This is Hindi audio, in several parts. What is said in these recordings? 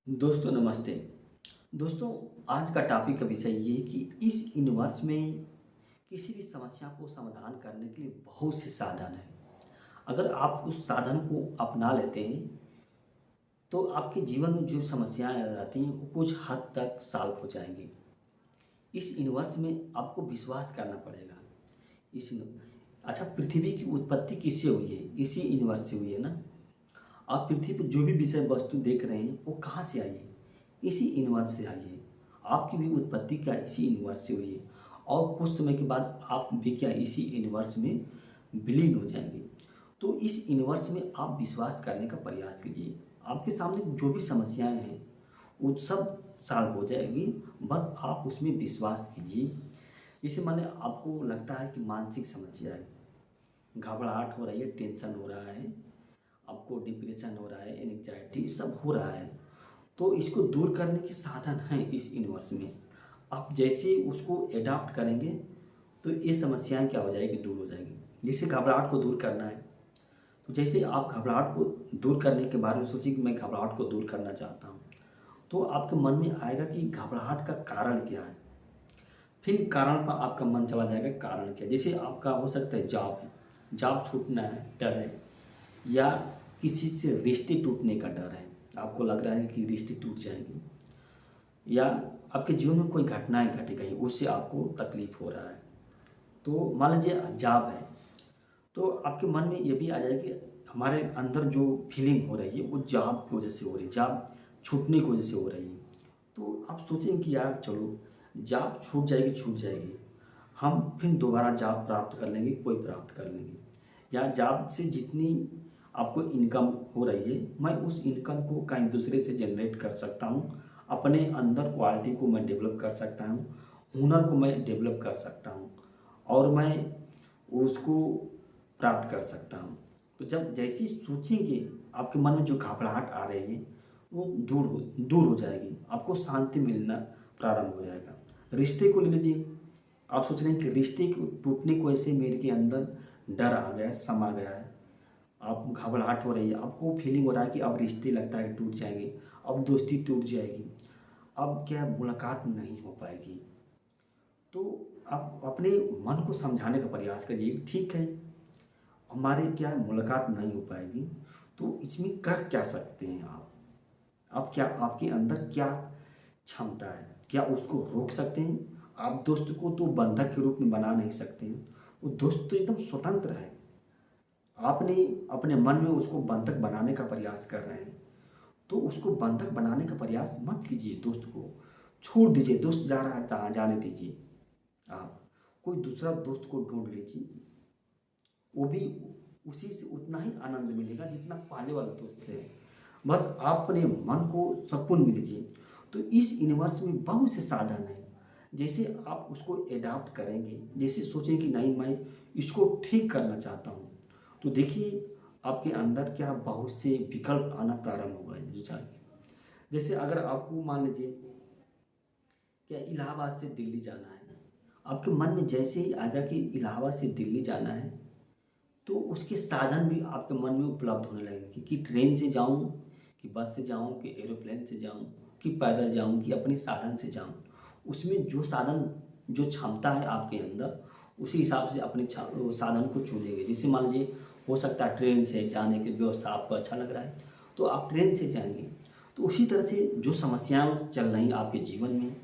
दोस्तों नमस्ते। दोस्तों, आज का टॉपिक का विषय ये है कि इस यूनिवर्स में किसी भी समस्या को समाधान करने के लिए बहुत से साधन हैं। अगर आप उस साधन को अपना लेते हैं तो आपके जीवन में जो समस्याएं आ जाती हैं वो कुछ हद तक सॉल्व हो जाएंगी। इस यूनिवर्स में आपको विश्वास करना पड़ेगा। इस अच्छा, पृथ्वी की उत्पत्ति किससे हुई है? इसी यूनिवर्स से हुई है ना। आप पृथ्वी पर जो भी विषय वस्तु देख रहे हैं वो कहाँ से आई है? इसी यूनिवर्स से आई है। आपकी भी उत्पत्ति क्या इसी यूनिवर्स से हुई है और कुछ समय के बाद आप भी क्या इसी यूनिवर्स में विलीन हो जाएंगे। तो इस यूनिवर्स में आप विश्वास करने का प्रयास कीजिए। आपके सामने जो भी समस्याएं हैं वो सब सॉल्व हो जाएगी। बस आप उसमें विश्वास कीजिए। जैसे माने आपको लगता है कि मानसिक समस्या है, घबराहट हो रही है, टेंशन हो रहा है, आपको डिप्रेशन हो रहा है, एंग्जाइटी सब हो रहा है, तो इसको दूर करने के साधन हैं इस यूनिवर्स में। आप जैसे उसको एडाप्ट करेंगे तो ये समस्याएं क्या हो जाएगी, दूर हो जाएगी। जैसे घबराहट को दूर करना है तो जैसे आप घबराहट को दूर करने के बारे में सोचिए कि मैं घबराहट को दूर करना चाहता हूँ, तो आपके मन में आएगा कि घबराहट का कारण क्या है। फिर कारण पर आपका मन चला जाएगा, कारण क्या। जैसे आपका हो सकता है जॉब है, जॉब छूटना है, डर है, या किसी से रिश्ते टूटने का डर है, आपको लग रहा है कि रिश्ते टूट जाएंगे, या आपके जीवन में कोई घटनाएं घट गई उससे आपको तकलीफ हो रहा है। तो मान लीजिए जॉब है तो आपके मन में ये भी आ जाए कि हमारे अंदर जो फीलिंग हो रही है वो जॉब की वजह से हो रही है, जॉब छूटने की वजह से हो रही है। तो आप सोचें कि यार चलो जॉब छूट जाएगी, छूट जाएगी, हम फिर दोबारा जॉब प्राप्त कर लेंगे, कोई प्राप्त कर लेंगे, या जॉब से जितनी आपको इनकम हो रही है मैं उस इनकम को कहीं दूसरे से जनरेट कर सकता हूँ, अपने अंदर क्वालिटी को मैं डेवलप कर सकता हूँ, हुनर को मैं डेवलप कर सकता हूँ और मैं उसको प्राप्त कर सकता हूँ। तो जब जैसी सोचेंगे आपके मन में जो घबराहट आ रही है वो दूर हो जाएगी, आपको शांति मिलना प्रारंभ हो जाएगा। रिश्ते को ले लीजिए, आप सोच रहे हैं कि रिश्ते को टूटने की वजह से मेरे के अंदर डर आ गया है, समा गया है, आप घबराहट हो रही है, आपको फीलिंग हो रहा है कि अब रिश्ते लगता है टूट जाएंगे, अब दोस्ती टूट जाएगी, अब क्या मुलाकात नहीं हो पाएगी। तो आप अपने मन को समझाने का प्रयास करिए, ठीक है हमारे क्या है मुलाकात नहीं हो पाएगी, तो इसमें कर क्या सकते हैं आप क्या, आपके अंदर क्या क्षमता है, क्या उसको रोक सकते हैं। आप दोस्त को तो बंधक के रूप में बना नहीं सकते हैं, वो दोस्त तो एकदम स्वतंत्र है। आपने अपने मन में उसको बंधक बनाने का प्रयास कर रहे हैं, तो उसको बंधक बनाने का प्रयास मत कीजिए। दोस्त को छोड़ दीजिए, दोस्त जा रहा है तो जाने दीजिए। आप कोई दूसरा दोस्त को ढूंढ लीजिए, वो भी उसी से उतना ही आनंद मिलेगा जितना पहले वाले दोस्त से है। बस आप अपने मन को सुकून मिल लीजिए। तो इस यूनिवर्स में बहुत से साधन हैं, जैसे आप उसको एडाप्ट करेंगे, जैसे सोचें कि नहीं मैं इसको ठीक करना चाहता हूँ, तो देखिए आपके अंदर क्या बहुत से विकल्प आना प्रारंभ हो गए जो चाहिए। जैसे अगर आपको मान लीजिए क्या इलाहाबाद से दिल्ली जाना है, आपके मन में जैसे ही आएगा कि इलाहाबाद से दिल्ली जाना है तो उसके साधन भी आपके मन में उपलब्ध होने लगेंगे कि ट्रेन से जाऊं, कि बस से जाऊं, कि एरोप्लेन से जाऊं, कि पैदल जाऊं, कि अपने साधन से जाऊं। उसमें जो साधन, जो क्षमता है आपके अंदर, उसी हिसाब से अपने वो साधन को चुनेंगे। जैसे मान लीजिए हो सकता है ट्रेन से जाने की व्यवस्था आपको अच्छा लग रहा है तो आप ट्रेन से जाएंगे। तो उसी तरह से जो समस्याएं चल रही आपके जीवन में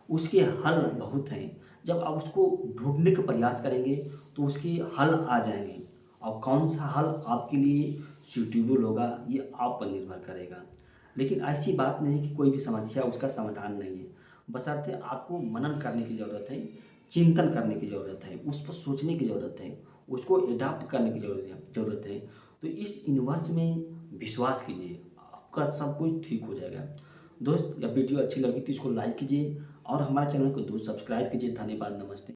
उसके हल बहुत हैं। जब आप उसको ढूंढने का प्रयास करेंगे तो उसके हल आ जाएंगे, और कौन सा हल आपके लिए सूटेबल होगा ये आप पर निर्भर करेगा। लेकिन ऐसी बात नहीं कि कोई भी समस्या उसका समाधान नहीं है, बशर्ते आपको मनन करने की ज़रूरत है, चिंतन करने की ज़रूरत है, उस पर सोचने की ज़रूरत है, उसको एडाप्ट करने की ज़रूरत है। तो इस यूनिवर्स में विश्वास कीजिए, आपका सब कुछ ठीक हो जाएगा। दोस्त, या वीडियो अच्छी लगी तो इसको लाइक कीजिए और हमारे चैनल को दोस्त सब्सक्राइब कीजिए। धन्यवाद, नमस्ते।